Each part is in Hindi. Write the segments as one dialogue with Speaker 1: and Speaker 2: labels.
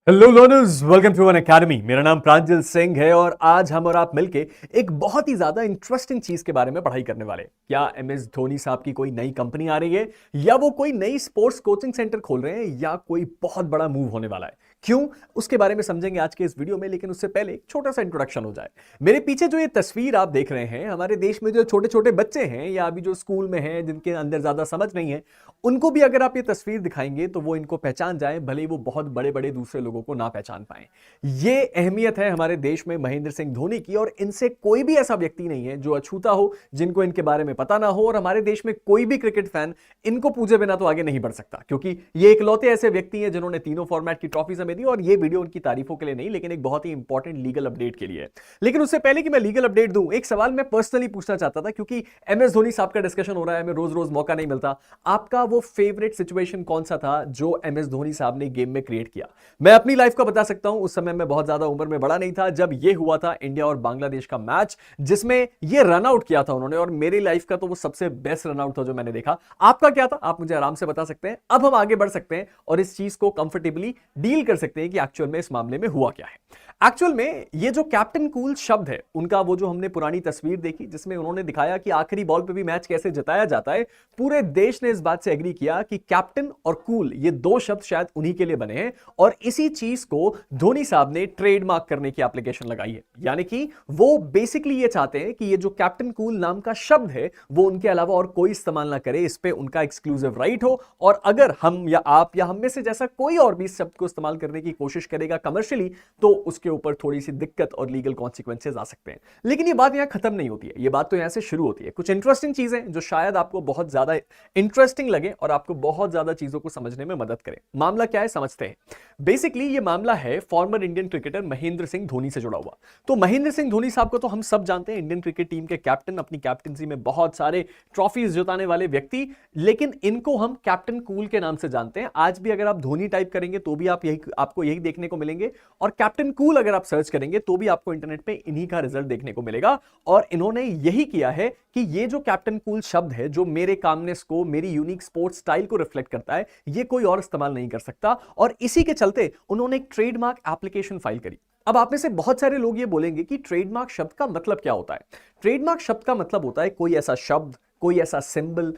Speaker 1: Hello learners, welcome to Unacademy. मेरा नाम प्रांजल सिंह है और आज हम और आप मिलके एक बहुत ही ज्यादा इंटरेस्टिंग चीज के बारे में पढ़ाई करने वाले हैं। क्या एमएस धोनी साहब की कोई नई कंपनी आ रही है, या वो कोई नई स्पोर्ट्स कोचिंग सेंटर खोल रहे हैं, या कोई बहुत बड़ा मूव होने वाला है? क्यों, उसके बारे में समझेंगे आज के इस वीडियो में। लेकिन उससे पहले एक छोटा सा इंट्रोडक्शन हो जाए। मेरे पीछे जो ये तस्वीर आप देख रहे हैं, हमारे देश में जो छोटे छोटे बच्चे हैं या अभी जो स्कूल में हैं, जिनके अंदर ज्यादा समझ नहीं है, उनको भी अगर आप ये तस्वीर दिखाएंगे तो वो इनको पहचान जाए, भले ही वो बहुत बड़े बड़े दूसरे लोगों को ना पहचान पाए। ये अहमियत है हमारे देश में महेंद्र सिंह धोनी की, और इनसे कोई भी ऐसा व्यक्ति नहीं है जो अछूता हो, जिनको इनके बारे में पता ना हो। और हमारे देश में कोई भी क्रिकेट फैन इनको पूजे बिना तो आगे नहीं बढ़ सकता, क्योंकि ये इकलौते ऐसे व्यक्ति हैं जिन्होंने तीनों फॉर्मेट की ट्रॉफीज हमें दी। और ये वीडियो उनकी तारीफों के लिए नहीं, लेकिन एक बहुत ही इंपॉर्टेंट लीगल अपडेट के लिए है। लेकिन उससे पहले कि मैं लीगल अपडेट दूं, एक सवाल मैं पर्सनली पूछना चाहता था, क्योंकि एमएस धोनी साहब का डिस्कशन हो रहा है, हमें रोज रोज मौका नहीं मिलता। आपका वो फेवरेट सिचुएशन कौन सा था जो एमएस धोनी साहब ने गेम में क्रिएट किया? मैं अपनी लाइफ का बता सकता हूं। उस समय मैं बहुत ज्यादा उम्र में बड़ा नहीं था जब ये हुआ था इंडिया और बांग्लादेश का मैच, जिसमें ये रन आउट किया था उन्होंने, और मेरी लाइफ का तो वो सबसे बेस्ट रन आउट था जो मैंने देखा। आपका क्या था, आप मुझे आराम से बता सकते हैं। अब हम आगे बढ़ सकते हैं और इस चीज को कंफर्टेबली डील कर सकते हैं कि एक्चुअल में इस मामले में हुआ क्या है। एक्चुअल में ये जो कैप्टन कूल शब्द है उनका, वो जो हमने पुरानी तस्वीर देखी जिसमें उन्होंने दिखाया कि आखिरी बॉल पे भी मैच कैसे जिताया जाता है, पूरे देश ने इस बात से एग्री किया कि कैप्टन और कूल ये दो शब्द शायद उन्हीं के लिए बने हैं। और इसी चीज को धोनी साहब ने ट्रेडमार्क करने की एप्लीकेशन लगाई है। यानी कि वो बेसिकली ये चाहते हैं कि ये जो कैप्टन कूल नाम का शब्द है वो उनके अलावा और कोई इस्तेमाल ना करे, इस पे उनका एक्सक्लूसिव राइट हो। और अगर हम या आप या हम में से जैसा कोई और भी इस शब्द को इस्तेमाल करने की कोशिश करेगा कमर्शियली, तो उसके ऊपर थोड़ी सी दिक्कत और लीगल कॉन्सिक्वेंसेज आ सकते हैं। लेकिन ये बात यहां खत्म नहीं होती है, ये बात तो यहां से शुरू होती है। कुछ इंटरेस्टिंग चीजें जो शायद आपको बहुत ज्यादा इंटरेस्टिंग लगे और आपको बहुत ज्यादा चीजों को समझने में मदद करें। मामला क्या है समझते हैं। बेसिकली ये मामला है former Indian cricketer Mahendra Singh Dhoni से जुड़ा हुआ। तो महेंद्र सिंह धोनी साहब को तो हम सब जानते हैं, इंडियन क्रिकेट टीम के कैप्टन, अपनी कैप्टनसी में बहुत सारे ट्रॉफीज जिताने वाले व्यक्ति। लेकिन इनको हम कैप्टन कूल के नाम से जानते हैं। आज भी अगर आप धोनी टाइप करेंगे तो भी आपको यही देखने को मिलेंगे, और कैप्टन कूल अगर आप सर्च करेंगे तो भी आपको इंटरनेट पे इन्हीं का रिजल्ट देखने को मिलेगा। और इन्होंने यही किया है कि ये जो कैप्टन कूल शब्द है, जो मेरे कामनेस को, मेरी यूनिक स्पोर्ट्स स्टाइल को रिफ्लेक्ट करता है, ये कोई और इस्तेमाल नहीं कर सकता। और इसी के चलते उन्होंने एक ट्रेडमार्क एप्लीकेशन फाइल करी। अब आप में से बहुत सारे लोग ये बोलेंगे कि ट्रेडमार्क शब्द का मतलब क्या होता है। ट्रेडमार्क शब्द का मतलब होता है कोई ऐसा शब्द, कोई ऐसा सिंबल,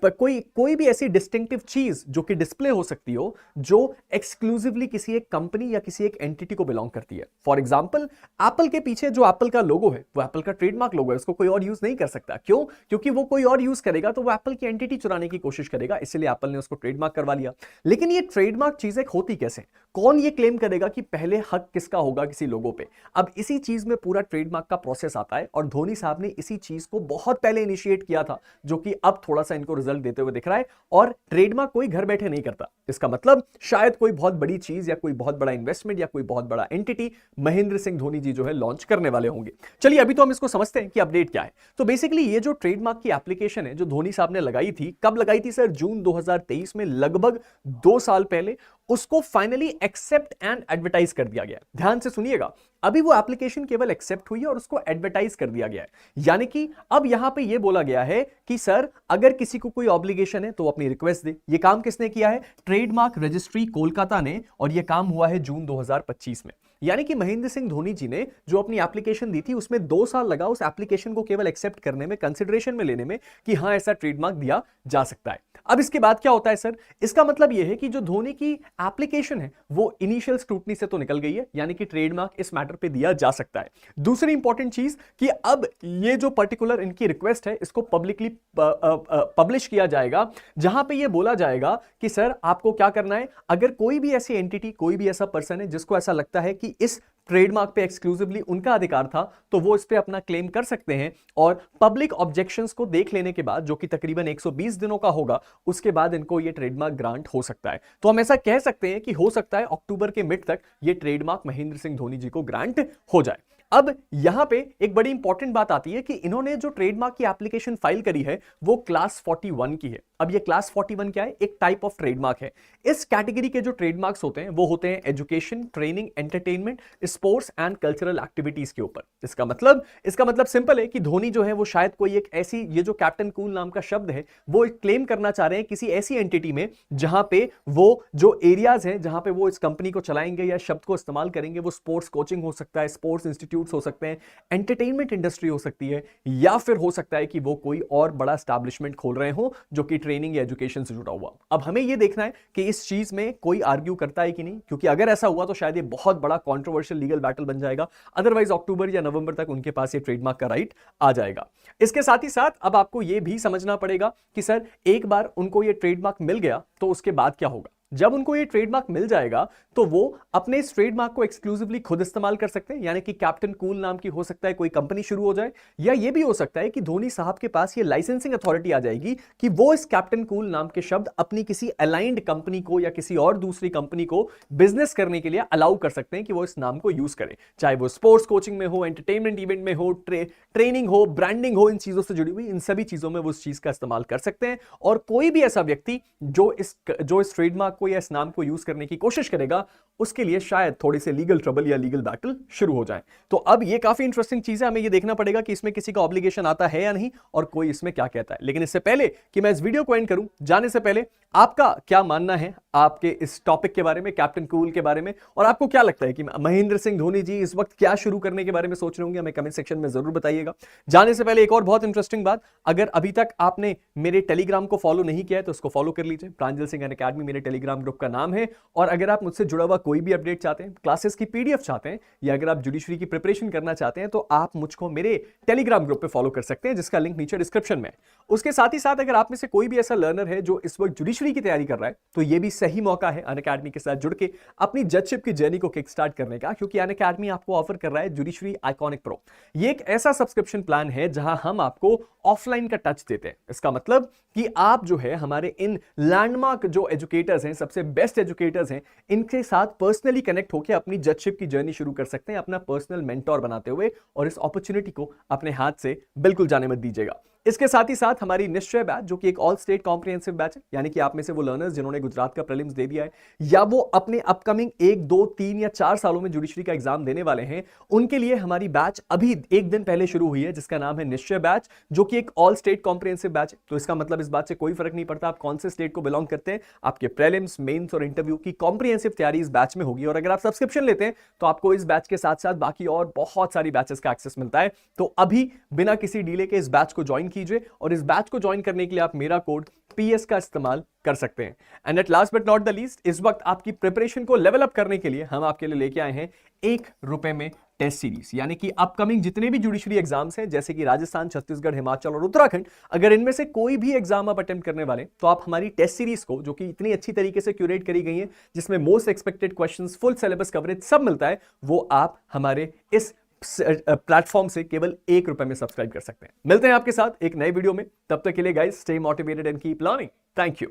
Speaker 1: कोई भी ऐसी डिस्टिंक्टिव चीज जो कि डिस्प्ले हो सकती हो, जो एक्सक्लूसिवली किसी एक कंपनी या किसी एक एंटिटी को बिलोंग करती है। फॉर एग्जांपल, एप्पल के पीछे जो एप्पल का लोगो है वो एप्पल का ट्रेडमार्क लोगो है, उसको कोई और यूज नहीं कर सकता। क्यों? क्योंकि वो कोई और यूज करेगा तो वो एप्पल की एंटिटी चुराने की कोशिश करेगा, इसलिए एप्पल ने उसको ट्रेडमार्क करवा लिया। लेकिन ये ट्रेडमार्क चीजें होती कैसे? कौन ये क्लेम करेगा कि पहले हक किसका होगा किसी लोगो पे? अब इसी चीज में पूरा ट्रेडमार्क का प्रोसेस आता है, और धोनी साहब ने इसी चीज को बहुत पहले इनिशिएट किया था, जो कि अब थोड़ा सा इनको रिजल्ट देते हुए दिख रहा है। और ट्रेडमार्क कोई घर बैठे नहीं करता। इसका मतलब शायद कोई बहुत बड़ी चीज या कोई बहुत बड़ा इन्वेस्टमेंट या कोई बहुत बड़ा एंटिटी महेंद्र सिंह धोनी जी जो है लॉन्च करने वाले होंगे। चलिए अभी तो हम इसको समझते हैं कि अपडेट क्या है। तो बेसिकली ये जो ट्रेडमार्क की एप्लीकेशन है जो धोनी साहब ने लगाई थी, कब लगाई थी सर? जून 2023 में, लगभग 2 साल पहले। उसको फाइनली एक्सेप्ट एंड एडवर्टाइज कर दिया गया। ध्यान से सुनिएगा, अभी वो एप्लीकेशन केवल एक्सेप्ट हुई है और उसको एडवर्टाइज कर दिया गया है। यानी कि अब यहां पे ये बोला गया है कि सर, अगर किसी को कोई ऑब्लिगेशन है तो अपनी रिक्वेस्ट दे। ये काम किसने किया है? ट्रेडमार्क रजिस्ट्री कोलकाता ने, और ये काम हुआ है जून 2025 में। यानी कि महेंद्र सिंह धोनी जी ने जो अपनी एप्लीकेशन दी थी, उसमें 2 साल लगा उस एप्लीकेशन को केवल एक्सेप्ट करने में, कंसिडरेशन में लेने में, कि हां ऐसा ट्रेडमार्क दिया जा सकता है। अब इसके बाद क्या होता है सर? इसका मतलब यह है कि जो धोनी की एप्लीकेशन है वो इनिशियल स्क्रूटनी से तो निकल गई है, यानी कि ट्रेडमार्क इस मैटर पे दिया जा सकता है। दूसरी इंपॉर्टेंट चीज कि अब ये जो पर्टिकुलर इनकी रिक्वेस्ट है, इसको पब्लिकली पब्लिश किया जाएगा, जहां पे ये बोला जाएगा कि सर आपको क्या करना है। अगर कोई भी ऐसी एंटिटी, कोई भी ऐसा पर्सन है जिसको ऐसा लगता है कि इस ट्रेडमार्क पे एक्सक्लूसिवली उनका अधिकार था, तो वो इस पे अपना क्लेम कर सकते हैं। और पब्लिक ऑब्जेक्शंस को देख लेने के बाद, जो कि तकरीबन 120 दिनों का होगा, उसके बाद इनको ये ट्रेडमार्क ग्रांट हो सकता है। तो हम ऐसा कह सकते हैं कि हो सकता है अक्टूबर के मिड तक ये ट्रेडमार्क महेंद्र सिंह धोनी जी को ग्रांट हो जाए। अब यहां पे एक बड़ी इंपॉर्टेंट बात आती है कि इन्होंने जो ट्रेडमार्क की एप्लीकेशन फाइल करी है वो क्लास 41 की है। अब ये क्लास 41 क्या है? एक टाइप ऑफ ट्रेडमार्क है। इस कैटेगरी के जो ट्रेडमार्क्स होते हैं वो होते हैं education, training, entertainment, sports and cultural activities के ऊपर। इसका मतलब सिंपल है कि धोनी जो है वो शायद कोई एक ऐसी, ये जो कैप्टन कूल नाम का शब्द है वो क्लेम करना चाह रहे हैं किसी ऐसी एंटिटी में जहां पे वो जो एरियाज हैं जहां पे वो इस कंपनी को चलाएंगे या शब्द को इस्तेमाल करेंगे, वो स्पोर्ट्स कोचिंग हो सकता है, स्पोर्ट्स इंस्टीट्यूट्स हो सकते हैं, एंटरटेनमेंट इंडस्ट्री हो सकती है, या फिर हो सकता है कि वो कोई और बड़ा एस्टैब्लिशमेंट खोल रहे हो जो कि ट्रेनिंग या एजुकेशन से जुड़ा हुआ। अब हमें यह देखना है कि इस चीज में कोई आर्ग्यू करता है कि नहीं, क्योंकि अगर ऐसा हुआ तो शायद ये बहुत बड़ा कंट्रोवर्शियल लीगल बैटल बन जाएगा। अदरवाइज अक्टूबर या नवंबर तक उनके पास ये ट्रेडमार्क का राइट आ जाएगा। इसके साथ ही साथ अब आपको यह भी समझना पड़ेगा कि सर एक बार उनको ये ट्रेडमार्क मिल गया तो उसके बाद क्या होगा। जब उनको ये ट्रेडमार्क मिल जाएगा तो वो अपने इस ट्रेडमार्क को एक्सक्लूसिवली खुद इस्तेमाल कर सकते हैं, यानी कि कैप्टन कूल नाम की हो सकता है कोई कंपनी शुरू हो जाए, या ये भी हो सकता है कि धोनी साहब के पास ये लाइसेंसिंग अथॉरिटी आ जाएगी कि वो इस कैप्टन कूल नाम के शब्द अपनी किसी अलाइंड कंपनी को या किसी और दूसरी कंपनी को बिजनेस करने के लिए अलाउ कर सकते हैं कि वो इस नाम को यूज करे, चाहे वो स्पोर्ट्स कोचिंग में हो, एंटरटेनमेंट इवेंट में हो, ट्रेनिंग हो, ब्रांडिंग हो, इन चीजों से जुड़ी हुई इन सभी चीजों में वो इस चीज का इस्तेमाल कर सकते हैं। और कोई भी ऐसा व्यक्ति जो इस ट्रेडमार्क को या इस नाम को यूज करने की कोशिश करेगा उसके लिए शायद थोड़े से लीगल ट्रबल या लीगल बैटल शुरू हो जाए। तो अब ये काफी इंटरेस्टिंग चीज है, हमें ये देखना पड़ेगा कि इसमें किसी का ऑब्लिगेशन आता है या नहीं और कोई इसमें क्या कहता है। लेकिन इससे पहले कि मैं इस वीडियो को एंड करूं, जाने से पहले आपका क्या मानना है आपके इस टॉपिक के बारे में, कैप्टन कूल के बारे में, और आपको क्या लगता है कि महेंद्र सिंह धोनी जी इस वक्त क्या शुरू करने के बारे में सोच रहे होंगे, हमें कमेंट सेक्शन में जरूर बताइएगा। जाने से पहले एक और बहुत इंटरेस्टिंग बात, अगर अभी तक आपने मेरे टेलीग्राम को फॉलो नहीं किया है तो उसको फॉलो कर लीजिए। प्रांजल सिंह अकेडमी मेरे टेलीग्राम ग्रुप का नाम है। और अगर आप मुझसे जुड़ा हुआ कोई भी अपडेट चाहते हैं, क्लासेस की पीडीएफ चाहते हैं, या अगर आप जुडिशरी की प्रिपरेशन करना चाहते हैं तो आप मुझको मेरे टेलीग्राम ग्रुप पे फॉलो कर सकते हैं, जिसका लिंक नीचे डिस्क्रिप्शन में है। उसके साथ ही साथ अगर आप में से कोई भी ऐसा लर्नर है जो इस वक्त जुडिशरी की तैयारी कर रहा है तो यह भी सही मौका है अनअकैडमी के साथ जुड़ के अपनी जजशिप की जर्नी को किक स्टार्ट करने का, क्योंकि अनअकैडमी आपको ऑफर कर रहा है जुडिशरी आइकॉनिक प्रो। ये एक ऐसा सब्सक्रिप्शन प्लान है जहां हम आपको ऑफलाइन का टच देते हैं। इसका मतलब कि आप जो है हमारे इन लैंडमार्क जो एजुकेटर्स हैं, सबसे बेस्ट एजुकेटर्स हैं, इनके साथ पर्सनली कनेक्ट होकर अपनी जजशिप की जर्नी शुरू कर सकते हैं, अपना पर्सनल मेंटोर बनाते हुए, और इस अपॉर्चुनिटी को अपने हाथ से बिल्कुल जाने मत दीजिएगा। इसके साथ ही साथ हमारी निश्चय बैच, जो कि एक ऑल स्टेट कॉम्प्रिहेंसिव बैच है, यानी कि आप में से वो लर्नर्स जिन्होंने गुजरात का प्रीलिम्स दे दिया है या वो अपने अपकमिंग 1, 2, 3 या 4 सालों में जुडिशरी का एग्जाम देने वाले हैं, उनके लिए हमारी बैच अभी एक दिन पहले शुरू हुई है, जिसका नाम है निश्चय बैच, जो कि एक ऑल स्टेट कॉम्प्रिहेंसिव बैच है। तो इसका मतलब इस बात से कोई फर्क नहीं पड़ता आप कौन से स्टेट को बिलोंग करते हैं, आपके प्रीलिम्स, मेंस और इंटरव्यू की कॉम्प्रिहेंसिव तैयारी इस बैच में होगी। और अगर आप सब्सक्रिप्शन लेते हैं तो आपको इस बैच के साथ साथ बाकी और बहुत सारी बैचेस का एक्सेस मिलता है। तो अभी बिना किसी डिले के इस बैच को ज्वाइन कीजिए, और इस बैच को ज्वाइन करने के लिए आप मेरा कोड PS का इस्तेमाल कर सकते हैं। And at last but not the least, इस वक्त आपकी प्रिपरेशन को लेवल अप करने के लिए हम आपके लिए लेके आए हैं ₹1 में टेस्ट सीरीज, यानी कि अपकमिंग जितने भी जुडिशरी एग्जाम्स हैं, जैसे कि राजस्थान, छत्तीसगढ़, हिमाचल और उत्तराखंड, अगर इनमें से कोई भी एग्जाम आप अटेम्प्ट करने वाले तो आप हमारी टेस्ट सीरीज को, जो कि इतनी अच्छी तरीके से क्यूरेट करी गई है, जिसमें most expected questions, full syllabus coverage सब मिलता है, वो आप हमारे इस प्लेटफॉर्म से केवल ₹1 में सब्सक्राइब कर सकते हैं। मिलते हैं आपके साथ एक नए वीडियो में, तब तक के लिए guys stay motivated and keep learning. Thank you.